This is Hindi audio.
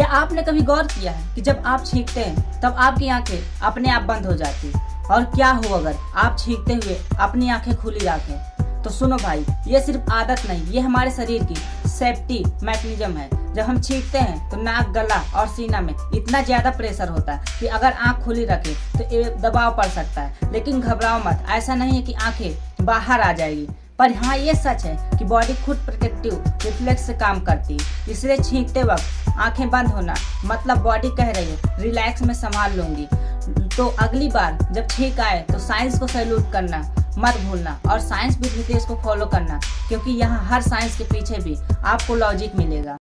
क्या आपने कभी गौर किया है कि जब आप छींकते हैं तब आपकी आंखें अपने आप बंद हो जाती, और क्या हो अगर आप छींकते हुए अपनी आंखें खुली रखें? तो सुनो भाई, ये सिर्फ आदत नहीं, ये हमारे शरीर की सेफ्टी मैकेनिज्म है। जब हम छींकते हैं तो नाक, गला और सीना में इतना ज्यादा प्रेशर होता है कि अगर आंख खुली रखे तो दबाव पड़ सकता है। लेकिन घबराओ मत, ऐसा नहीं है कि आंखें बाहर आ जाएगी, पर हाँ ये सच है कि बॉडी खुद प्रोटेक्टिव रिफ्लेक्स से काम करती है। इसलिए छींकते वक्त आंखें बंद होना मतलब बॉडी कह रही है रिलैक्स, में संभाल लूंगी। तो अगली बार जब छींक आए तो साइंस को सैल्यूट करना मत भूलना, और साइंस विद नितेश को फॉलो करना, क्योंकि यहाँ हर साइंस के पीछे भी आपको लॉजिक मिलेगा।